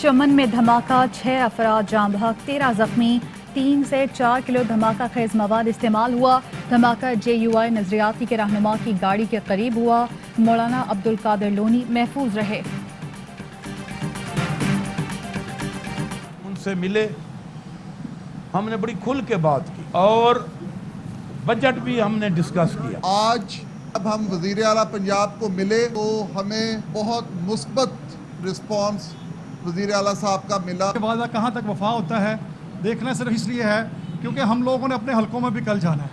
चमन में धमाका, 6 अफराद जाम बहक, 13 जख्मी, 3 से 4 किलो धमाका खेज मवाद इस्तेमाल हुआ। धमाका JUI नजरियाती के रहनुमा की गाड़ी के करीब हुआ। मौलाना अब्दुल कादिर लोनी महफूज रहे। उनसे मिले, हमने बड़ी खुल के बात की और बजट भी हमने डिस्कस किया। आज जब हम वज़ीर आला पंजाब को मिले तो हमें बहुत मुस्बत रिस्पॉन्स वज़ीर आला साहब का मिला। वादा कहाँ तक वफा होता है देखना सिर्फ इसलिए है क्योंकि हम लोगों ने अपने हलकों में भी कल जाना है।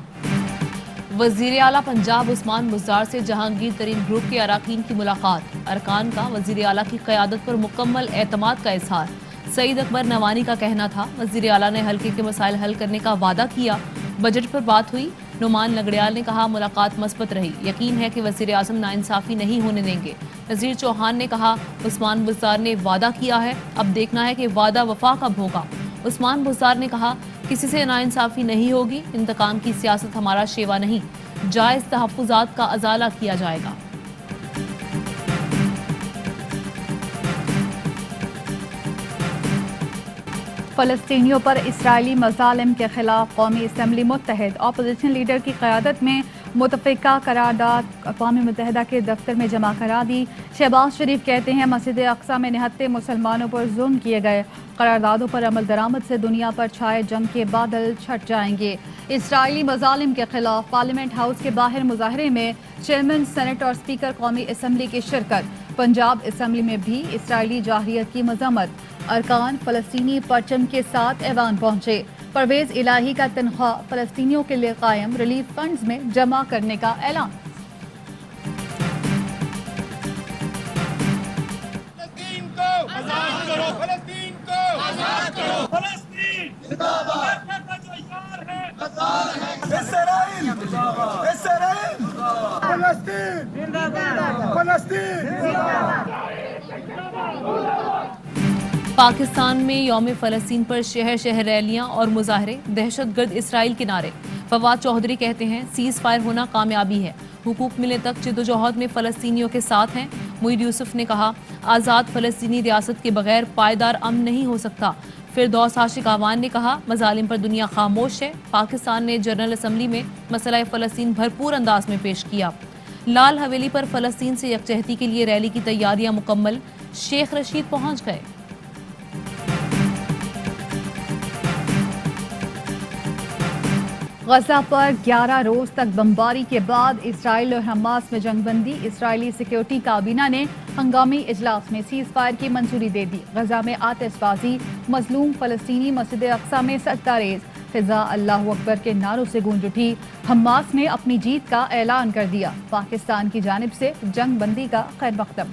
वज़ीर आला पंजाब उस्मान बुज़दार से जहांगीर तरीन ग्रुप के अरकान की मुलाकात। अरकान का वज़ीर आला की क़यादत पर मुकम्मल एतमाद का इजहार। सईद अकबर नवानी का कहना था वज़ीर आला ने हल्के के मसाइल हल करने का वादा किया। बजट पर बात हुई। नुमान लंगड़ियाल ने कहा मुलाकात मस्बत रही, यकीन है कि वज़ीर आज़म नाइंसाफ़ी नहीं होने देंगे। नज़ीर चौहान ने कहा उस्मान बुज़दार ने वादा किया है, अब देखना है कि वादा वफा कब होगा। उस्मान बुज़दार ने कहा किसी से नाइंसाफ़ी नहीं होगी, इंतकाम की सियासत हमारा शेवा नहीं, जायज़ तहफ़्फ़ुज़ात का अज़ाला किया जाएगा। फ़लस्तीनियों पर इस्राइली मज़ालिम के खिलाफ कौमी असम्बली मुत्तहद। अपोजिशन लीडर की क़यादत में मुतफ़िक़ा करारदाद अक़वाम मुत्तहिदा के दफ्तर में जमा करा दी। शहबाज शरीफ कहते हैं मस्जिद अक़सा में निहत्ते मुसलमानों पर जुल्म किए गए। करारदादों पर अमल दरामद से दुनिया पर छाए जंग के बादल छट जाएंगे। इस्राइली मज़ालिम के खिलाफ पार्लियामेंट हाउस के बाहर मुजाहरे में चेयरमैन, सेनेट और स्पीकर कौमी असम्बली की शिरकत। पंजाब असम्बली में भी इस्राइली जाहिरियत की मज़म्मत। अरकान फ़लस्तीनी परचम के साथ ऐवान पहुंचे। परवेज़ इलाही का तनख्वाह फ़लस्तीनियों के लिए कायम रिलीफ फंड्स में जमा करने का ऐलान। फलस्तीन को आज़ाद करो, फलस्तीन को आज़ाद करो, फलस्तीन जिंदाबाद का जो यार है इस्राइल इस्राइल फलस्तीन जिंदाबाद, फलस्तीन पाकिस्तान में यौम फ़लस्तीन पर शहर शहर रैलियां और मुजाहरे। दहशतगर्द इसराइल के नारे। फवाद चौधरी कहते हैं सीज़ फायर होना कामयाबी है, हुकूक मिलने तक जद्दोजहद में फ़लस्तीनियों के साथ हैं। मुईद यूसुफ ने कहा आज़ाद फ़लस्तीनी रियासत के बगैर पायदार अमन नहीं हो सकता। फिरदौस आशिक आवान ने कहा मज़ालिम पर दुनिया खामोश है। पाकिस्तान ने जनरल असम्बली में मसला फ़लस्तीन भरपूर अंदाज में पेश किया। लाल हवेली पर फ़लस्तीन से यकजहती के लिए रैली की तैयारियां मुकम्मल। शेख रशीद पहुंच गए। गजा पर 11 रोज तक बमबारी के बाद इसराइल और हमास में जंगबंदी। इसराइली सिक्योरिटी काबीना ने हंगामी इजलास में सीज़ फायर की मंजूरी दे दी। गजा में आतिशबाजी, मजलूम फ़लस्तीनी मस्जिद अक़सा में सजदारेज़। फ़िज़ा अल्लाहु अकबर के नारों से गूंज उठी। हमास ने अपनी जीत का ऐलान कर दिया। पाकिस्तान की जानिब से जंग बंदी का खैर मक़दम।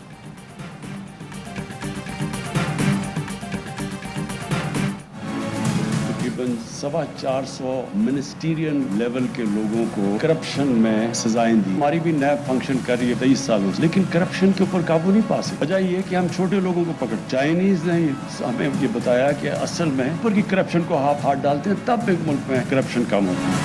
तकरीबन 450 मिनिस्टीरियल लेवल के लोगों को करप्शन में सजाएं दी। हमारी भी नैब फंक्शन कर रही है 23 सालों से, लेकिन करप्शन के ऊपर काबू नहीं पा सकते। वजह ये कि हम छोटे लोगों को पकड़, चाइनीज ने हमें ये बताया कि असल में ऊपर की करप्शन को हाथ डालते हैं तब एक मुल्क में करप्शन कम होता है।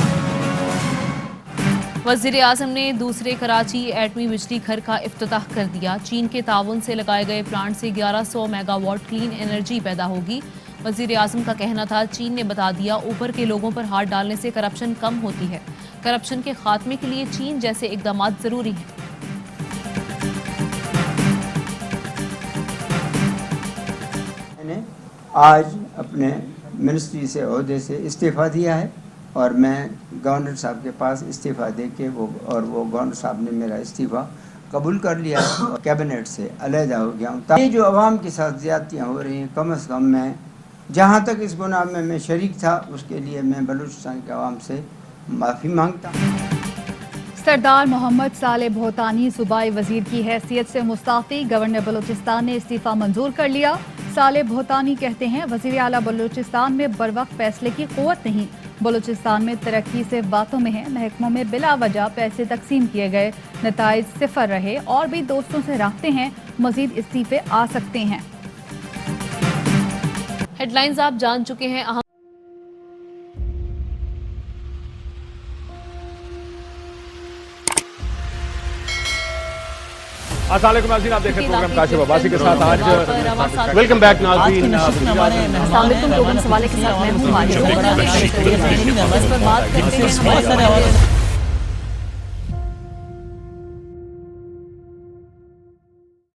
वज़ीर आज़म ने दूसरे कराची एटमी बिजली घर का इफ्तिताह कर दिया। चीन के ताउन से लगाए गए प्लांट से 1100 मेगावाट क्लीन एनर्जी पैदा होगी। वज़ीर आज़म का कहना था चीन ने बता दिया ऊपर के लोगों पर हाथ डालने से करप्शन कम होती है। करप्शन के खात्मे के लिए चीन जैसे इक़दामात ज़रूरी हैं। मैंने आज अपने मिनिस्ट्री से ओहदे से इस्तीफ़ा दिया है और मैं गवर्नर साहब के पास इस्तीफ़ा दे के वो गवर्नर साहब ने मेरा इस्तीफ़ा कबूल कर लिया है और कैबिनेट से अलहदा हो गया हूँ। ये जो अवाम के साथ ज़्यादतियाँ हो रही हैं, कम से कम मैं जहाँ तक इस गुनाह में मैं शरीक था उसके लिए मैं बलूचिस्तान के अवाम से माफ़ी मांगता हूँ। सरदार मोहम्मद साले भोतानी सूबाई वजीर की हैसियत से मुस्ताफ़ी। गवर्नर बलूचिस्तान ने इस्तीफ़ा मंजूर कर लिया। साले भोतानी कहते हैं वज़ीर आला बलूचिस्तान में बरवक्त फैसले की क़ुव्वत नहीं। बलूचिस्तान में तरक्की सिर्फ बातों में है। महकमों में बिला वजह पैसे तकसीम किए गए, नताइज सिफर रहे। और भी दोस्तों से राब्ते हैं, मज़ीद इस्तीफ़े आ सकते हैं। हेडलाइंस आप जान चुके हैं। अहम السلام علیکم ناظرین، آپ دیکھ رہے ہیں پروگرام کاشف عباسی کے ساتھ آج آج ویلکم بیک ناظرین۔ السلام علیکم، پروگرام سوالے کے ساتھ میں ہوں ماجد۔ اس پر بات کرتے ہیں ہمارے